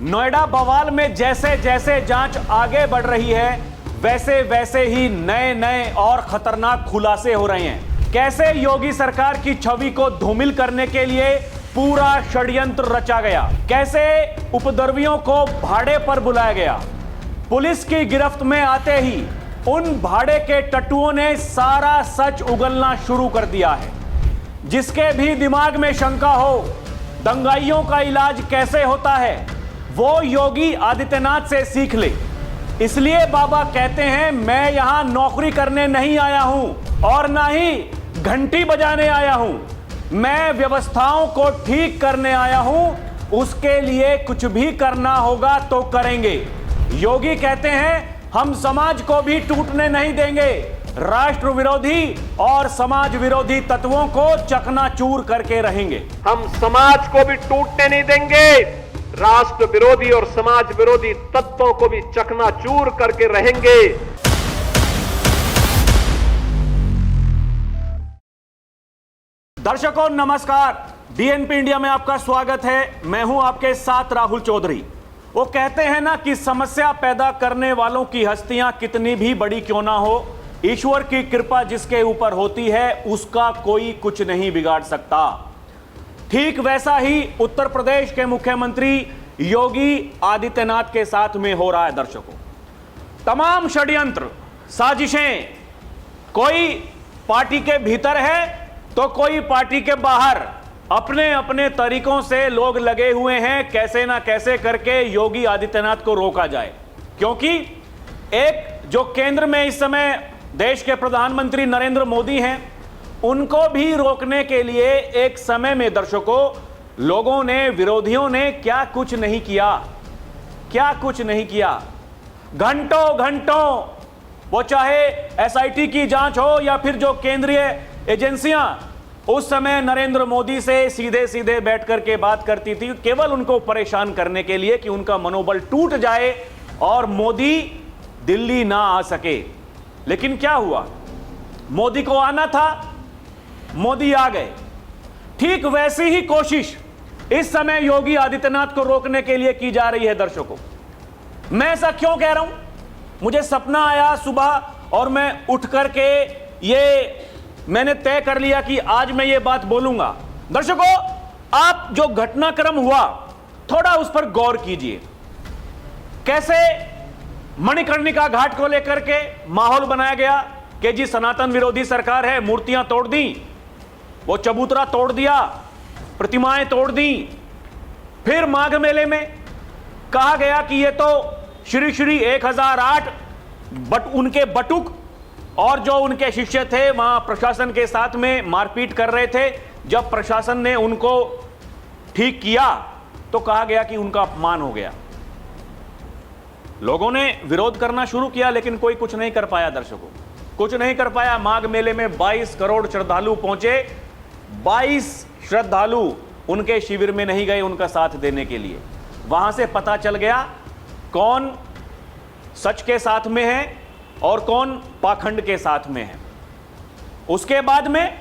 नोएडा बवाल में जैसे जैसे जांच आगे बढ़ रही है वैसे वैसे ही नए नए और खतरनाक खुलासे हो रहे हैं। कैसे योगी सरकार की छवि को धूमिल करने के लिए पूरा षड्यंत्र रचा गया, कैसे उपद्रवियों को भाड़े पर बुलाया गया। पुलिस की गिरफ्त में आते ही उन भाड़े के टट्टुओं ने सारा सच उगलना शुरू कर दिया है। जिसके भी दिमाग में शंका हो दंगाइयों का इलाज कैसे होता है वो योगी आदित्यनाथ से सीख ले। इसलिए बाबा कहते हैं मैं यहां नौकरी करने नहीं आया हूं और ना ही घंटी बजाने आया हूं, मैं व्यवस्थाओं को ठीक करने आया हूं। उसके लिए कुछ भी करना होगा तो करेंगे। योगी कहते हैं हम समाज को भी टूटने नहीं देंगे, राष्ट्र विरोधी और समाज विरोधी तत्वों को चकनाचूर करके रहेंगे। हम समाज को भी टूटने नहीं देंगे, राष्ट्र विरोधी और समाज विरोधी तत्वों को भी चकनाचूर करके रहेंगे। दर्शकों नमस्कार, डीएनपी इंडिया में आपका स्वागत है। मैं हूं आपके साथ राहुल चौधरी। वो कहते हैं ना कि समस्या पैदा करने वालों की हस्तियां कितनी भी बड़ी क्यों ना हो, ईश्वर की कृपा जिसके ऊपर होती है उसका कोई कुछ नहीं बिगाड़ सकता। ठीक वैसा ही उत्तर प्रदेश के मुख्यमंत्री योगी आदित्यनाथ के साथ में हो रहा है। दर्शकों, तमाम षड्यंत्र साजिशें कोई पार्टी के भीतर है तो कोई पार्टी के बाहर, अपने अपने तरीकों से लोग लगे हुए हैं कैसे ना कैसे करके योगी आदित्यनाथ को रोका जाए। क्योंकि एक जो केंद्र में इस समय देश के प्रधानमंत्री नरेंद्र मोदी हैं, उनको भी रोकने के लिए एक समय में दर्शकों लोगों ने, विरोधियों ने क्या कुछ नहीं किया, क्या कुछ नहीं किया। घंटों घंटों वो चाहे एसआईटी की जांच हो या फिर जो केंद्रीय एजेंसियां उस समय नरेंद्र मोदी से सीधे सीधे बैठ करके बात करती थी, केवल उनको परेशान करने के लिए कि उनका मनोबल टूट जाए और मोदी दिल्ली ना आ सके। लेकिन क्या हुआ, मोदी को आना था, मोदी आ गए। ठीक वैसी ही कोशिश इस समय योगी आदित्यनाथ को रोकने के लिए की जा रही है। दर्शकों, मैं ऐसा क्यों कह रहा हूं, मुझे सपना आया सुबह और मैं उठ करके मैंने तय कर लिया कि आज मैं ये बात बोलूंगा। दर्शकों, आप जो घटनाक्रम हुआ थोड़ा उस पर गौर कीजिए। कैसे मणिकर्णिका घाट को लेकर के माहौल बनाया गया कि जी सनातन विरोधी सरकार है, मूर्तियां तोड़ दी, वो चबूतरा तोड़ दिया, प्रतिमाएं तोड़ दी। फिर माघ मेले में कहा गया कि ये तो श्री श्री 1008 उनके बटुक और जो उनके शिष्य थे वहां प्रशासन के साथ में मारपीट कर रहे थे। जब प्रशासन ने उनको ठीक किया तो कहा गया कि उनका अपमान हो गया। लोगों ने विरोध करना शुरू किया लेकिन कोई कुछ नहीं कर पाया। दर्शकों, कुछ नहीं कर पाया। माघ मेले में 22 करोड़ श्रद्धालु पहुंचे, 22 श्रद्धालु उनके शिविर में नहीं गए उनका साथ देने के लिए। वहां से पता चल गया कौन सच के साथ में है और कौन पाखंड के साथ में है। उसके बाद में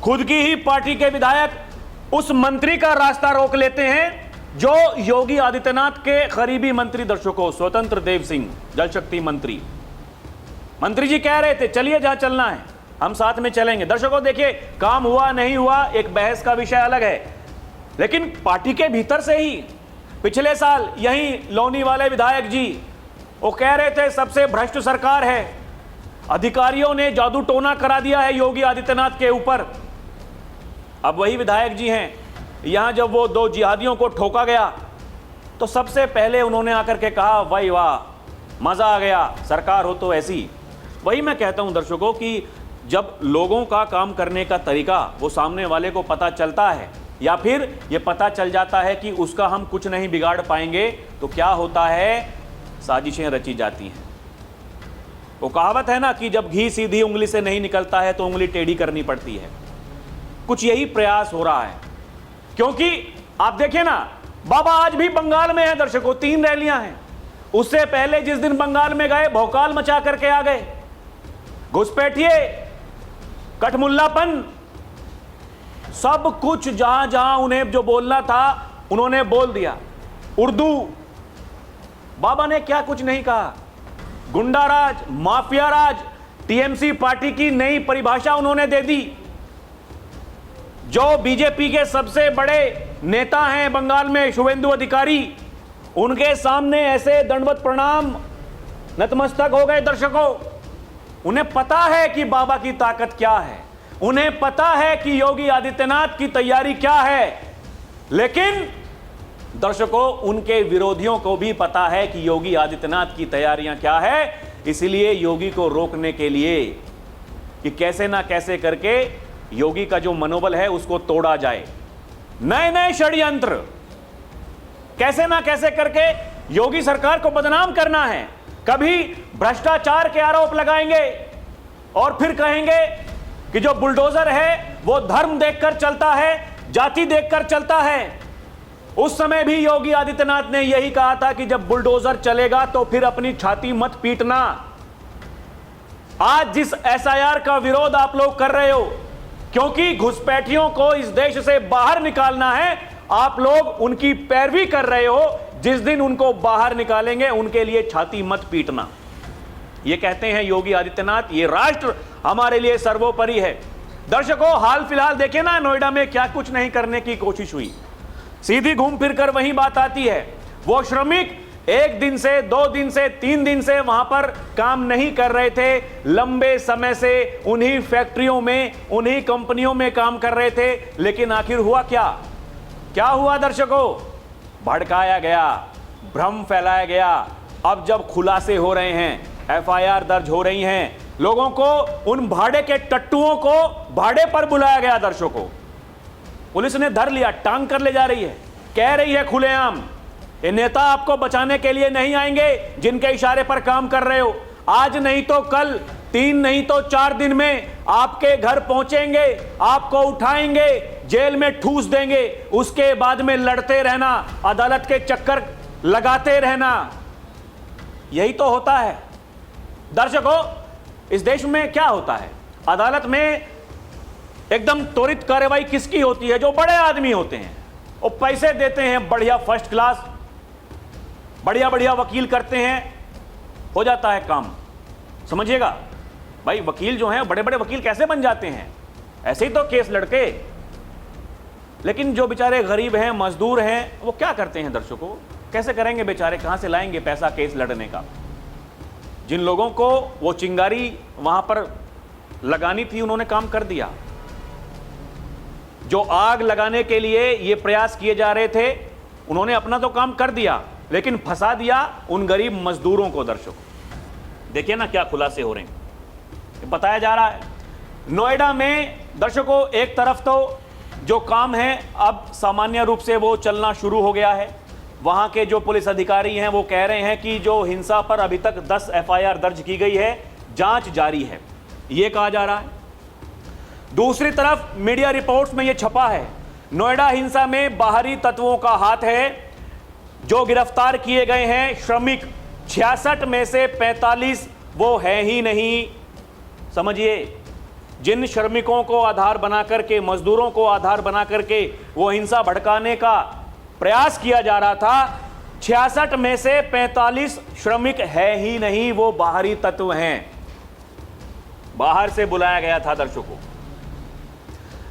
खुद की ही पार्टी के विधायक उस मंत्री का रास्ता रोक लेते हैं जो योगी आदित्यनाथ के करीबी मंत्री। दर्शकों, स्वतंत्र देव सिंह, जल शक्ति मंत्री जी कह रहे थे चलिए जहां चलना है हम साथ में चलेंगे। दर्शकों देखिए, काम हुआ नहीं हुआ एक बहस का विषय अलग है, लेकिन पार्टी के भीतर से ही पिछले साल यही लौनी वाले विधायक जी वो कह रहे थे सबसे भ्रष्ट सरकार है, अधिकारियों ने जादू टोना करा दिया है योगी आदित्यनाथ के ऊपर। अब वही विधायक जी हैं, यहां जब वो 2 जिहादियों को ठोका गया तो सबसे पहले उन्होंने आकर के कहा वाह वाह, मजा आ गया, सरकार हो तो ऐसी। वही मैं कहता हूं दर्शकों कि जब लोगों का काम करने का तरीका वो सामने वाले को पता चलता है या फिर ये पता चल जाता है कि उसका हम कुछ नहीं बिगाड़ पाएंगे, तो क्या होता है, साजिशें रची जाती हैं। वो कहावत है ना कि जब घी सीधी उंगली से नहीं निकलता है तो उंगली टेढ़ी करनी पड़ती है। कुछ यही प्रयास हो रहा है। क्योंकि आप देखें ना, बाबा आज भी बंगाल में है। दर्शकों, 3 रैलियां हैं। उससे पहले जिस दिन बंगाल में गए भौकाल मचा करके आ गए, घुसपैठिए, कठमुल्लापन, सब कुछ जहां जहां उन्हें जो बोलना था उन्होंने बोल दिया। उर्दू बाबा ने क्या कुछ नहीं कहा। गुंडा राज, माफिया राज, टीएमसी पार्टी की नई परिभाषा उन्होंने दे दी। जो बीजेपी के सबसे बड़े नेता हैं बंगाल में, शुभेंदु अधिकारी, उनके सामने ऐसे दंडवत प्रणाम, नतमस्तक हो गए दर्शकों। उन्हें पता है कि बाबा की ताकत क्या है, उन्हें पता है कि योगी आदित्यनाथ की तैयारी क्या है, लेकिन दर्शकों उनके विरोधियों को भी पता है कि योगी आदित्यनाथ की तैयारियां क्या है। इसलिए योगी को रोकने के लिए कि कैसे ना कैसे करके योगी का जो मनोबल है उसको तोड़ा जाए, नए नए षड्यंत्र, कैसे ना कैसे करके योगी सरकार को बदनाम करना है। कभी भ्रष्टाचार के आरोप लगाएंगे और फिर कहेंगे कि जो बुलडोजर है वो धर्म देखकर चलता है, जाति देखकर चलता है। उस समय भी योगी आदित्यनाथ ने यही कहा था कि जब बुलडोजर चलेगा तो फिर अपनी छाती मत पीटना। आज जिस एसआईआर का विरोध आप लोग कर रहे हो, क्योंकि घुसपैठियों को इस देश से बाहर निकालना है, आप लोग उनकी पैरवी कर रहे हो। जिस दिन उनको बाहर निकालेंगे उनके लिए छाती मत पीटना। ये कहते हैं योगी आदित्यनाथ, ये राष्ट्र हमारे लिए सर्वोपरि है। दर्शकों, हाल फिलहाल देखें ना, नोएडा में क्या कुछ नहीं करने की कोशिश हुई। सीधी घूम फिर कर वही बात आती है। वो श्रमिक 1 दिन से, 2 दिन से, 3 दिन से वहां पर काम नहीं कर रहे थे, लंबे समय से उन्हीं फैक्ट्रियों में, उन्हीं कंपनियों में काम कर रहे थे। लेकिन आखिर हुआ क्या? क्या हुआ दर्शकों? भड़काया गया, भ्रम फैलाया गया। अब जब खुलासे हो रहे हैं, एफआईआर दर्ज हो रही हैं, लोगों को, उन भाड़े के टट्टुओं को भाड़े पर बुलाया गया। दर्शकों, पुलिस ने धर लिया, टांग कर ले जा रही है, कह रही है खुलेआम, ये नेता आपको बचाने के लिए नहीं आएंगे जिनके इशारे पर काम कर रहे हो। आज नहीं तो कल, 3 नहीं तो 4 दिन में आपके घर पहुंचेंगे, आपको उठाएंगे, जेल में ठूस देंगे, उसके बाद में लड़ते रहना, अदालत के चक्कर लगाते रहना। यही तो होता है दर्शकों। इस देश में क्या होता है, अदालत में एकदम त्वरित कार्रवाई किसकी होती है? जो बड़े आदमी होते हैं, वो पैसे देते हैं, बढ़िया फर्स्ट क्लास, बढ़िया बढ़िया वकील करते हैं, हो जाता है काम। समझिएगा भाई, वकील जो हैं, बड़े बड़े वकील कैसे बन जाते हैं? ऐसे ही तो केस लड़के। लेकिन जो बेचारे गरीब हैं, मजदूर हैं, वो क्या करते हैं दर्शकों? कैसे करेंगे बेचारे, कहां से लाएंगे पैसा केस लड़ने का? जिन लोगों को वो चिंगारी वहां पर लगानी थी, उन्होंने काम कर दिया। जो आग लगाने के लिए ये प्रयास किए जा रहे थे, उन्होंने अपना तो काम कर दिया, लेकिन फंसा दिया उन गरीब मजदूरों को। दर्शकों देखिए ना क्या खुलासे हो रहे हैं, बताया जा रहा है। नोएडा में दर्शकों एक तरफ तो जो काम है अब सामान्य रूप से वो चलना शुरू हो गया है। वहां के जो पुलिस अधिकारी हैं वो कह रहे हैं कि जो हिंसा पर अभी तक 10 एफआईआर दर्ज की गई है, जांच जारी है, ये कहा जा रहा है। दूसरी तरफ मीडिया रिपोर्ट्स में ये छपा है, नोएडा हिंसा में बाहरी तत्वों का हाथ है। जो गिरफ्तार किए गए हैं श्रमिक, 66 में से 45 वो है ही नहीं। समझिए, जिन श्रमिकों को आधार बना करके, मजदूरों को आधार बना करके वो हिंसा भड़काने का प्रयास किया जा रहा था, 66 में से 45 श्रमिक है ही नहीं, वो बाहरी तत्व हैं, बाहर से बुलाया गया था। दर्शकों,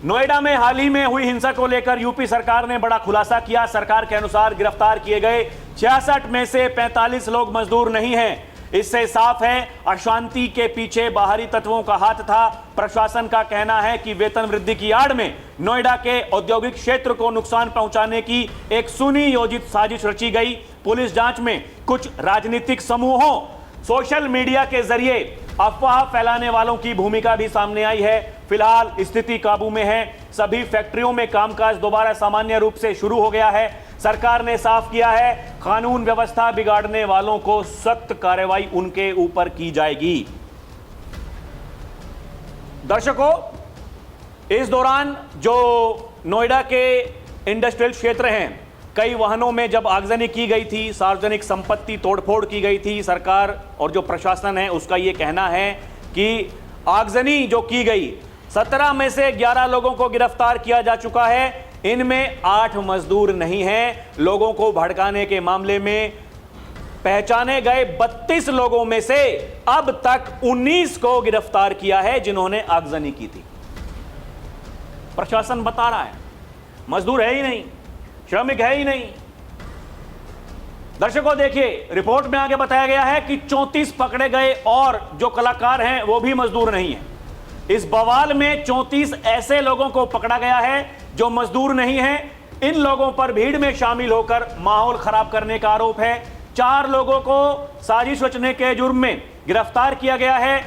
नोएडा में हाल ही में हुई हिंसा को लेकर यूपी सरकार ने बड़ा खुलासा किया। सरकार के अनुसार गिरफ्तार किए गए 66 में से 45 लोग मजदूर नहीं हैं। इससे साफ है अशांति के पीछे बाहरी तत्वों का हाथ था। प्रशासन का कहना है कि वेतन वृद्धि की आड़ में नोएडा के औद्योगिक क्षेत्र को नुकसान पहुंचाने की एक सुनियोजित साजिश रची गई। पुलिस जांच में कुछ राजनीतिक समूहों, सोशल मीडिया के जरिए अफवाह फैलाने वालों की भूमिका भी सामने आई है। फिलहाल स्थिति काबू में है। सभी फैक्ट्रियों में कामकाज दोबारा सामान्य रूप से शुरू हो गया है। सरकार ने साफ किया है, कानून व्यवस्था बिगाड़ने वालों को सख्त कार्रवाई उनके ऊपर की जाएगी। दर्शकों, इस दौरान जो नोएडा के इंडस्ट्रियल क्षेत्र हैं, कई वाहनों में जब आगजनी की गई थी, सार्वजनिक संपत्ति तोड़फोड़ की गई थी, सरकार और जो प्रशासन है उसका ये कहना है कि आगजनी जो की गई, 17 में से 11 लोगों को गिरफ्तार किया जा चुका है। इनमें 8 मजदूर नहीं हैं। लोगों को भड़काने के मामले में पहचाने गए 32 लोगों में से अब तक 19 को गिरफ्तार किया है जिन्होंने आगजनी की थी। प्रशासन बता रहा है मजदूर है ही नहीं, श्रमिक है ही नहीं। दर्शकों देखिए, रिपोर्ट में आगे बताया गया है कि 34 पकड़े गए और जो कलाकार हैं वो भी मजदूर नहीं है। इस बवाल में 34 ऐसे लोगों को पकड़ा गया है जो मजदूर नहीं हैं। इन लोगों पर भीड़ में शामिल होकर माहौल खराब करने का आरोप है। 4 लोगों को साजिश रचने के जुर्म में गिरफ्तार किया गया है।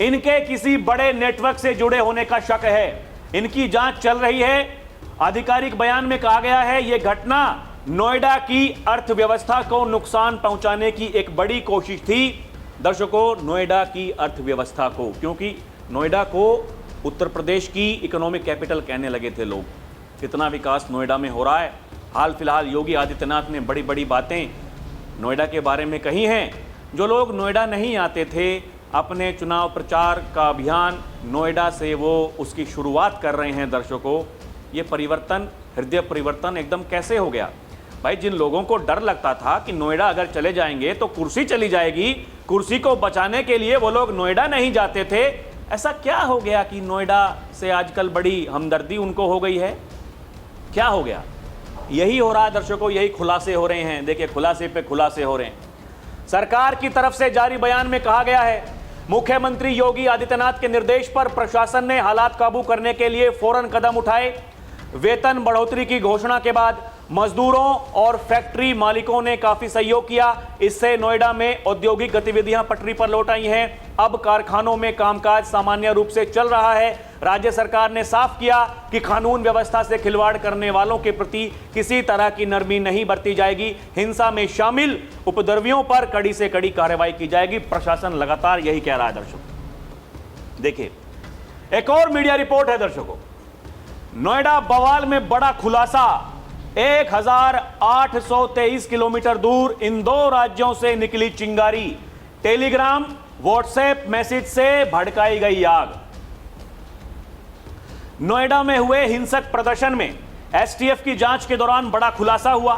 इनके किसी बड़े नेटवर्क से जुड़े होने का शक है। इनकी जांच चल रही है। आधिकारिक बयान में कहा गया है यह घटना नोएडा की अर्थव्यवस्था को नुकसान पहुंचाने की एक बड़ी कोशिश थी। दर्शकों, नोएडा की अर्थव्यवस्था को, क्योंकि नोएडा को उत्तर प्रदेश की इकोनॉमिक कैपिटल कहने लगे थे लोग। कितना विकास नोएडा में हो रहा है। हाल फिलहाल योगी आदित्यनाथ ने बड़ी बड़ी बातें नोएडा के बारे में कही हैं। जो लोग नोएडा नहीं आते थे, अपने चुनाव प्रचार का अभियान नोएडा से वो उसकी शुरुआत कर रहे हैं। दर्शकों, ये परिवर्तन, हृदय परिवर्तन एकदम कैसे हो गया भाई। जिन लोगों को डर लगता था कि नोएडा अगर चले जाएंगे तो कुर्सी चली जाएगी, कुर्सी को बचाने के लिए वो लोग नोएडा नहीं जाते थे। ऐसा क्या हो गया कि नोएडा से आजकल बड़ी हमदर्दी उनको हो गई है? क्या हो गया? यही हो रहा है दर्शकों, यही खुलासे हो रहे हैं। देखिए, खुलासे पे खुलासे हो रहे हैं। सरकार की तरफ से जारी बयान में कहा गया है, मुख्यमंत्री योगी आदित्यनाथ के निर्देश पर प्रशासन ने हालात काबू करने के लिए फौरन कदम उठाए। वेतन बढ़ोतरी की घोषणा के बाद मजदूरों और फैक्ट्री मालिकों ने काफी सहयोग किया। इससे नोएडा में औद्योगिक गतिविधियां पटरी पर लौट आई हैं। अब कारखानों में कामकाज सामान्य रूप से चल रहा है। राज्य सरकार ने साफ किया कि कानून व्यवस्था से खिलवाड़ करने वालों के प्रति किसी तरह की नरमी नहीं बरती जाएगी। हिंसा में शामिल उपद्रवियों पर कड़ी से कड़ी कार्रवाई की जाएगी। प्रशासन लगातार यही कह रहा है। दर्शकों देखिए, एक और मीडिया रिपोर्ट है दर्शकों। नोएडा बवाल में बड़ा खुलासा। 1823 किलोमीटर दूर इन 2 राज्यों से निकली चिंगारी। टेलीग्राम, व्हाट्सएप मैसेज से भड़काई गई आग। नोएडा में हुए हिंसक प्रदर्शन में एसटीएफ की जांच के दौरान बड़ा खुलासा हुआ।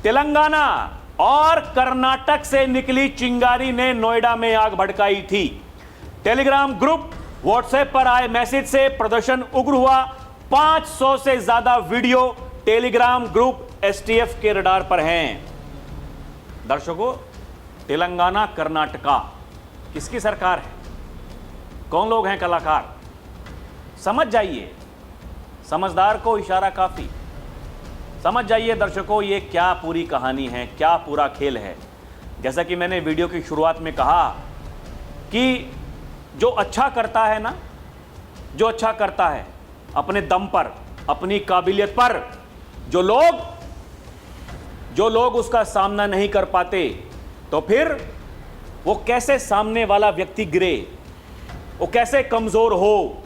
तेलंगाना और कर्नाटक से निकली चिंगारी ने नोएडा में आग भड़काई थी। टेलीग्राम ग्रुप, व्हाट्सएप पर आए मैसेज से प्रदर्शन उग्र हुआ। 500 से ज्यादा वीडियो टेलीग्राम ग्रुप एसटीएफ के रडार पर हैं। दर्शकों, तेलंगाना, कर्नाटका किसकी सरकार है? कौन लोग हैं कलाकार? समझ जाइए, समझदार को इशारा काफी। समझ जाइए दर्शकों, ये क्या पूरी कहानी है, क्या पूरा खेल है। जैसा कि मैंने वीडियो की शुरुआत में कहा कि जो अच्छा करता है ना, जो अच्छा करता है अपने दम पर, अपनी काबिलियत पर, जो लोग उसका सामना नहीं कर पाते, तो फिर वो कैसे सामने वाला व्यक्ति गिरे, वो कैसे कमजोर हो,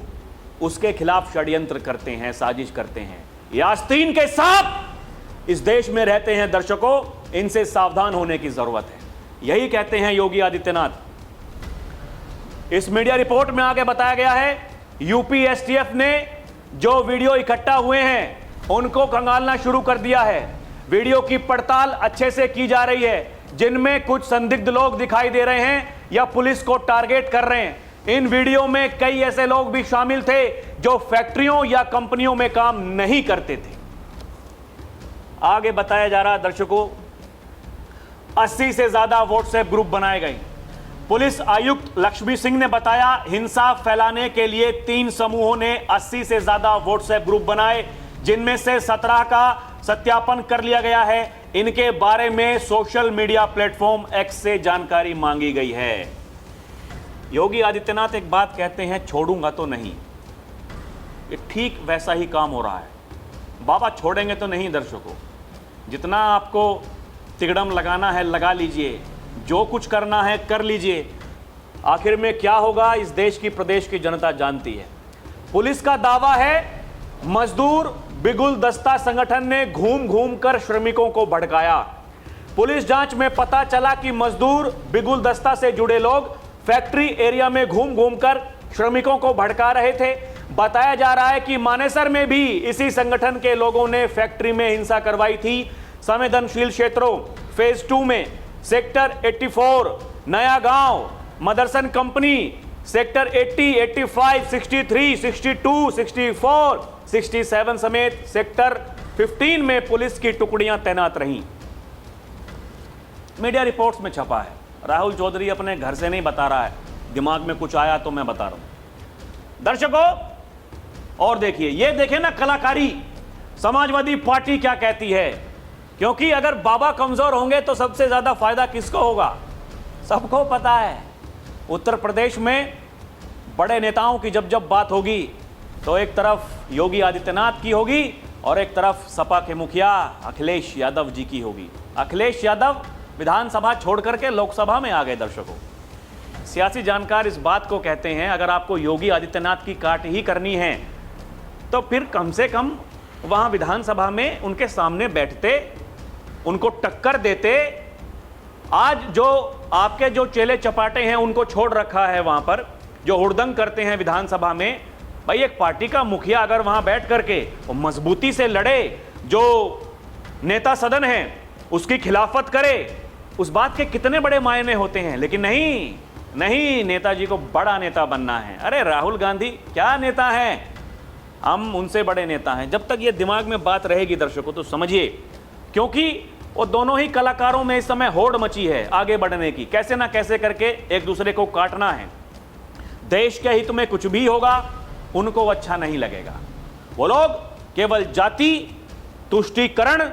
उसके खिलाफ षड्यंत्र करते हैं, साजिश करते हैं। ये आस्तीन के सांप इस देश में रहते हैं दर्शकों, इनसे सावधान होने की जरूरत है। यही कहते हैं योगी आदित्यनाथ। इस मीडिया रिपोर्ट में आगे बताया गया है, यूपी एसटीएफ ने जो वीडियो इकट्ठा हुए हैं उनको खंगालना शुरू कर दिया है। वीडियो की पड़ताल अच्छे से की जा रही है, जिनमें कुछ संदिग्ध लोग दिखाई दे रहे हैं या पुलिस को टारगेट कर रहे हैं। इन वीडियो में कई ऐसे लोग भी शामिल थे जो फैक्ट्रियों या कंपनियों में काम नहीं करते थे। आगे बताया जा रहा है दर्शकों, 80 से ज्यादा व्हाट्सएप ग्रुप बनाए गए। पुलिस आयुक्त लक्ष्मी सिंह ने बताया, हिंसा फैलाने के लिए 3 समूहों ने 80 से ज्यादा व्हाट्सएप ग्रुप बनाए, जिनमें से 17 का सत्यापन कर लिया गया है। इनके बारे में सोशल मीडिया प्लेटफॉर्म एक्स से जानकारी मांगी गई है। योगी आदित्यनाथ एक बात कहते हैं, छोड़ूंगा तो नहीं। ये ठीक वैसा ही काम हो रहा है। बाबा छोड़ेंगे तो नहीं दर्शकों। जितना आपको तिगड़म लगाना है लगा लीजिए, जो कुछ करना है कर लीजिए। आखिर में क्या होगा इस देश की, प्रदेश की जनता जानती है। पुलिस का दावा है, मजदूर बिगुल दस्ता संगठन ने घूम घूम कर श्रमिकों को भड़काया। पुलिस जांच में पता चला कि मजदूर बिगुल दस्ता से जुड़े लोग फैक्ट्री एरिया में घूम घूम कर श्रमिकों को भड़का रहे थे। बताया जा रहा है कि मानेसर में भी इसी संगठन के लोगों ने फैक्ट्री में हिंसा करवाई थी। संवेदनशील क्षेत्रों फेज 2 में सेक्टर 84 नया गांव मदरसन कंपनी, सेक्टर 80, 85, 63, 62, 64, 67 समेत सेक्टर 15 में पुलिस की टुकड़ियां तैनात रहीं। मीडिया रिपोर्ट्स में छपा है। राहुल चौधरी अपने घर से नहीं बता रहा है, दिमाग में कुछ आया तो मैं बता रहा हूं। दर्शकों और देखिए, ये देखें ना कलाकारी, समाजवादी पार्टी क्या कहती है, क्योंकि अगर बाबा कमजोर होंगे तो सबसे ज्यादा फायदा किसको होगा, सबको पता है। उत्तर प्रदेश में बड़े नेताओं की जब जब बात होगी तो एक तरफ योगी आदित्यनाथ की होगी और एक तरफ सपा के मुखिया अखिलेश यादव जी की होगी। अखिलेश यादव विधानसभा छोड़ करके लोकसभा में आ गए। दर्शकों, सियासी जानकार इस बात को कहते हैं, अगर आपको योगी आदित्यनाथ की काट ही करनी है तो फिर कम से कम वहां विधानसभा में उनके सामने बैठते, उनको टक्कर देते। आज जो आपके जो चेले चपाटे हैं उनको छोड़ रखा है वहां पर, जो हुड़दंग करते हैं विधानसभा में। भाई एक पार्टी का मुखिया अगर वहां बैठ करके वो मजबूती से लड़े, जो नेता सदन है उसकी खिलाफत करे, उस बात के कितने बड़े मायने होते हैं। लेकिन नहीं नहीं, नेताजी को बड़ा नेता बनना है। अरे राहुल गांधी क्या नेता हैं, हम उनसे बड़े नेता हैं। जब तक ये दिमाग में बात रहेगी दर्शकों तो समझिए, क्योंकि वो दोनों ही कलाकारों में इस समय होड़ मची है आगे बढ़ने की, कैसे ना कैसे करके एक दूसरे को काटना है। देश के हित में कुछ भी होगा उनको अच्छा नहीं लगेगा। वो लोग केवल जाति तुष्टीकरण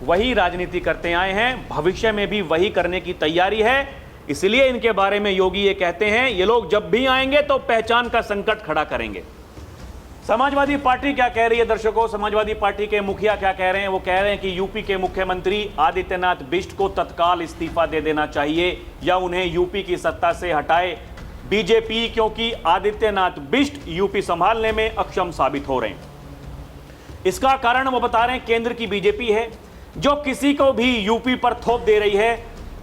वही राजनीति करते आए हैं, भविष्य में भी वही करने की तैयारी है। इसलिए इनके बारे में योगी ये कहते हैं, ये लोग जब भी आएंगे तो पहचान का संकट खड़ा करेंगे। समाजवादी पार्टी क्या कह रही है दर्शकों, समाजवादी पार्टी के मुखिया क्या कह रहे हैं, वो कह रहे हैं कि यूपी के मुख्यमंत्री आदित्यनाथ बिष्ट को तत्काल इस्तीफा दे देना चाहिए या उन्हें यूपी की सत्ता से हटाए बीजेपी, क्योंकि आदित्यनाथ बिष्ट यूपी संभालने में अक्षम साबित हो रहे हैं। इसका कारण वो बता रहे हैं केंद्र की बीजेपी है, जो किसी को भी यूपी पर थोप दे रही है।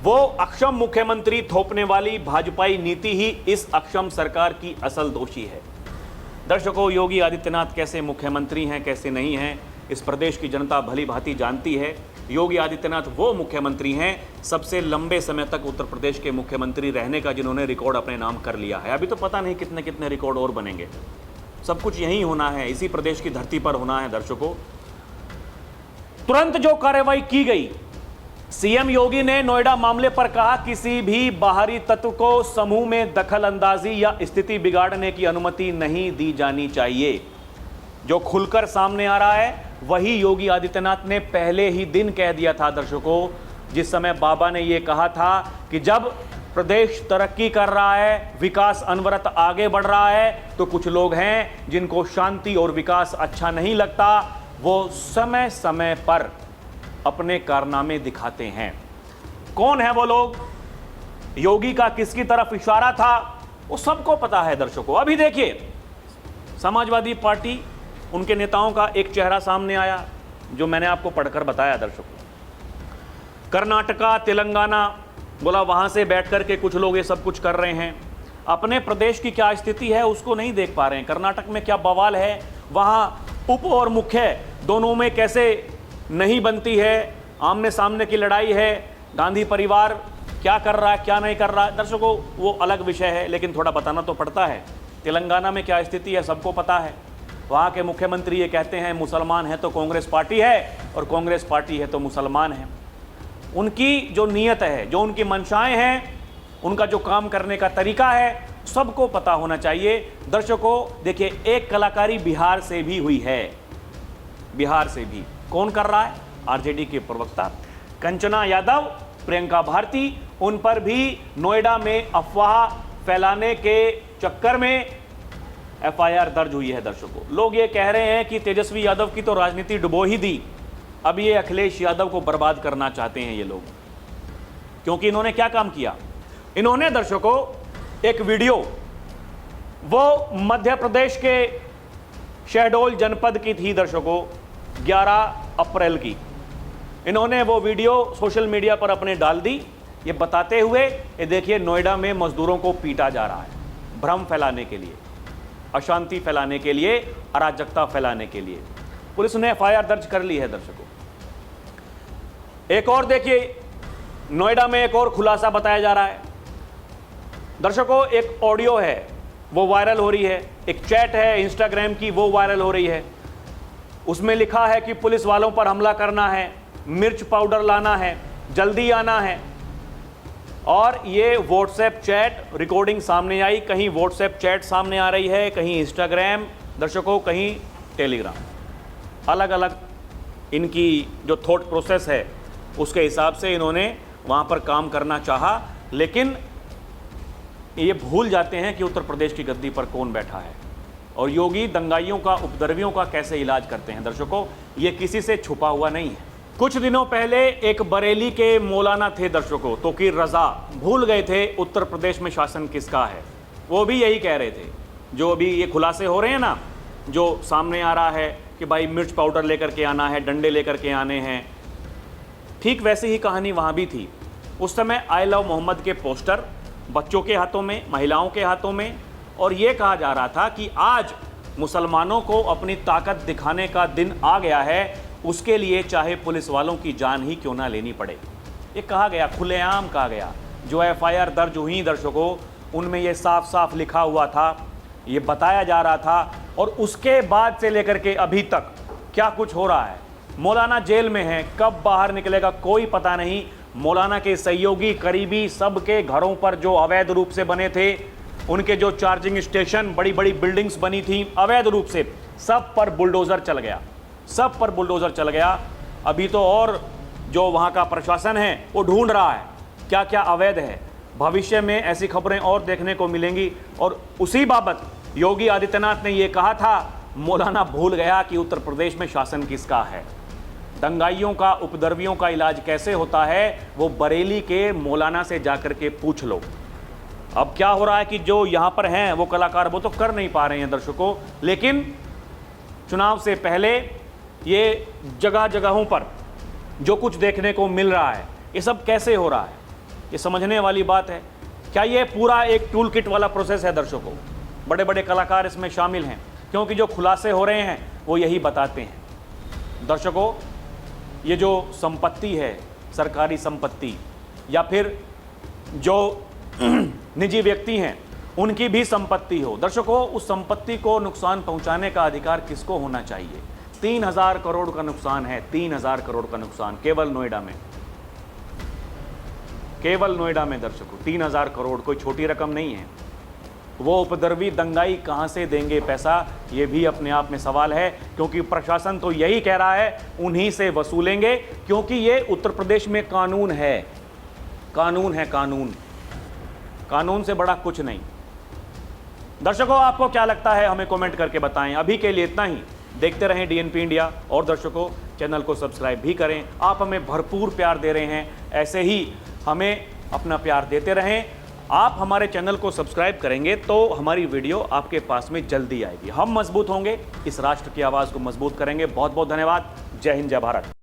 वो अक्षम मुख्यमंत्री थोपने वाली भाजपाई नीति ही इस अक्षम सरकार की असल दोषी है। दर्शकों, योगी आदित्यनाथ कैसे मुख्यमंत्री हैं कैसे नहीं हैं, इस प्रदेश की जनता भली भांति जानती है। योगी आदित्यनाथ वो मुख्यमंत्री हैं सबसे लंबे समय तक उत्तर प्रदेश के मुख्यमंत्री रहने का, जिन्होंने रिकॉर्ड अपने नाम कर लिया है। अभी तो पता नहीं कितने कितने रिकॉर्ड और बनेंगे। सब कुछ यहीं होना है, इसी प्रदेश की धरती पर होना है। दर्शकों, तुरंत जो कार्रवाई की गई, सीएम योगी ने नोएडा मामले पर कहा, किसी भी बाहरी तत्व को समूह में दखल अंदाजी या स्थिति बिगाड़ने की अनुमति नहीं दी जानी चाहिए। जो खुलकर सामने आ रहा है वही योगी आदित्यनाथ ने पहले ही दिन कह दिया था। दर्शकों, जिस समय बाबा ने यह कहा था कि जब प्रदेश तरक्की कर रहा है, विकास अनवरत आगे बढ़ रहा है, तो कुछ लोग हैं जिनको शांति और विकास अच्छा नहीं लगता, वो समय समय पर अपने कारनामे दिखाते हैं। कौन है वो लोग, योगी का किसकी तरफ इशारा था, वो सबको पता है। दर्शकों, अभी देखिए, समाजवादी पार्टी, उनके नेताओं का एक चेहरा सामने आया जो मैंने आपको पढ़कर बताया। दर्शकों, कर्नाटका, तेलंगाना, बोला वहां से बैठ करके कुछ लोग ये सब कुछ कर रहे हैं। अपने प्रदेश की क्या स्थिति है उसको नहीं देख पा रहे हैं। कर्नाटक में क्या बवाल है, वहां उप और मुख्य दोनों में कैसे नहीं बनती है, आमने सामने की लड़ाई है, गांधी परिवार क्या कर रहा है क्या नहीं कर रहा है। दर्शकों, वो अलग विषय है, लेकिन थोड़ा बताना तो पड़ता है। तेलंगाना में क्या स्थिति है सबको पता है। वहाँ के मुख्यमंत्री ये कहते हैं, मुसलमान है तो कांग्रेस पार्टी है और कांग्रेस पार्टी है तो मुसलमान है। उनकी जो नीयत है, जो उनकी मंशाएं हैं, उनका जो काम करने का तरीका है, सबको पता होना चाहिए। दर्शकों देखिए, एक कलाकारी बिहार से भी हुई है। बिहार से भी कौन कर रहा है, आरजेडी के प्रवक्ता कंचना यादव, प्रियंका भारती, उन पर भी नोएडा में अफवाह फैलाने के चक्कर में एफआईआर दर्ज हुई है। दर्शकों, लोग ये कह रहे हैं कि तेजस्वी यादव की तो राजनीति डुबो ही दी, अब ये अखिलेश यादव को बर्बाद करना चाहते हैं ये लोग। क्योंकि इन्होंने क्या काम किया, इन्होंने दर्शकों एक वीडियो, वो मध्य प्रदेश के शहडोल जनपद की थी दर्शकों, 11 अप्रैल की। इन्होंने वो वीडियो सोशल मीडिया पर अपने डाल दी, ये बताते हुए, ये देखिए नोएडा में मजदूरों को पीटा जा रहा है, भ्रम फैलाने के लिए, अशांति फैलाने के लिए, अराजकता फैलाने के लिए। पुलिस ने एफआईआर दर्ज कर ली है। दर्शकों, एक और देखिए, नोएडा में एक और खुलासा बताया जा रहा है। दर्शकों, एक ऑडियो है वो वायरल हो रही है, एक चैट है इंस्टाग्राम की वो वायरल हो रही है। उसमें लिखा है कि पुलिस वालों पर हमला करना है, मिर्च पाउडर लाना है, जल्दी आना है। और ये व्हाट्सएप चैट रिकॉर्डिंग सामने आई, कहीं व्हाट्सएप चैट सामने आ रही है, कहीं इंस्टाग्राम, दर्शकों कहीं टेलीग्राम। अलग अलग इनकी जो थॉट प्रोसेस है उसके हिसाब से इन्होंने वहाँ पर काम करना चाहा, लेकिन ये भूल जाते हैं कि उत्तर प्रदेश की गद्दी पर कौन बैठा है और योगी दंगाइयों का, उपद्रवियों का कैसे इलाज करते हैं। दर्शकों, ये किसी से छुपा हुआ नहीं है। कुछ दिनों पहले एक बरेली के मौलाना थे दर्शकों, तौकीर रजा, भूल गए थे उत्तर प्रदेश में शासन किसका है। वो भी यही कह रहे थे, जो अभी ये खुलासे हो रहे हैं ना, जो सामने आ रहा है कि भाई मिर्च पाउडर लेकर के आना है, डंडे लेकर के आने हैं। ठीक वैसी ही कहानी वहाँ भी थी। उस समय आई लव मोहम्मद के पोस्टर बच्चों के हाथों में, महिलाओं के हाथों में, और ये कहा जा रहा था कि आज मुसलमानों को अपनी ताकत दिखाने का दिन आ गया है, उसके लिए चाहे पुलिस वालों की जान ही क्यों ना लेनी पड़े। ये कहा गया, खुलेआम कहा गया। जो एफआईआर दर्ज हुई दर्शकों, उनमें ये साफ साफ लिखा हुआ था, ये बताया जा रहा था। और उसके बाद से लेकर के अभी तक क्या कुछ हो रहा है। मौलाना जेल में है, कब बाहर निकलेगा कोई पता नहीं। मौलाना के सहयोगी, करीबी, सबके घरों पर जो अवैध रूप से बने थे, उनके जो चार्जिंग स्टेशन, बड़ी बड़ी बिल्डिंग्स बनी थी अवैध रूप से, सब पर बुलडोज़र चल गया, सब पर बुलडोज़र चल गया। अभी तो और जो वहाँ का प्रशासन है वो ढूंढ रहा है क्या क्या अवैध है। भविष्य में ऐसी खबरें और देखने को मिलेंगी। और उसी बाबत योगी आदित्यनाथ ने ये कहा था, मौलाना भूल गया कि उत्तर प्रदेश में शासन किसका है। दंगाइयों का, उपद्रवियों का इलाज कैसे होता है वो बरेली के मौलाना से जाकर के पूछ लो। अब क्या हो रहा है कि जो यहाँ पर हैं वो कलाकार वो तो कर नहीं पा रहे हैं दर्शकों, लेकिन चुनाव से पहले ये जगह जगहों पर जो कुछ देखने को मिल रहा है, ये सब कैसे हो रहा है, ये समझने वाली बात है। क्या ये पूरा एक टूल किट वाला प्रोसेस है दर्शकों? बड़े बड़े कलाकार इसमें शामिल हैं, क्योंकि जो खुलासे हो रहे हैं वो यही बताते हैं। दर्शकों, ये जो संपत्ति है, सरकारी संपत्ति या फिर जो निजी व्यक्ति हैं उनकी भी संपत्ति हो, दर्शकों उस संपत्ति को नुकसान पहुंचाने का अधिकार किसको होना चाहिए? 3000 करोड़ का नुकसान है, 3000 करोड़ का नुकसान केवल नोएडा में, केवल नोएडा में दर्शकों 3000 करोड़ कोई छोटी रकम नहीं है। वो उपद्रवी दंगाई कहां से देंगे पैसा, ये भी अपने आप में सवाल है, क्योंकि प्रशासन तो यही कह रहा है उन्हीं से वसूलेंगे, क्योंकि ये उत्तर प्रदेश में कानून है, कानून है, कानून, कानून से बड़ा कुछ नहीं। दर्शकों, आपको क्या लगता है हमें कमेंट करके बताएं। अभी के लिए इतना ही। देखते रहें डीएनपी इंडिया, और दर्शकों चैनल को सब्सक्राइब भी करें। आप हमें भरपूर प्यार दे रहे हैं, ऐसे ही हमें अपना प्यार देते रहें। आप हमारे चैनल को सब्सक्राइब करेंगे तो हमारी वीडियो आपके पास में जल्दी आएगी। हम मजबूत होंगे, इस राष्ट्र की आवाज़ को मजबूत करेंगे। बहुत बहुत धन्यवाद। जय हिंद, जय भारत।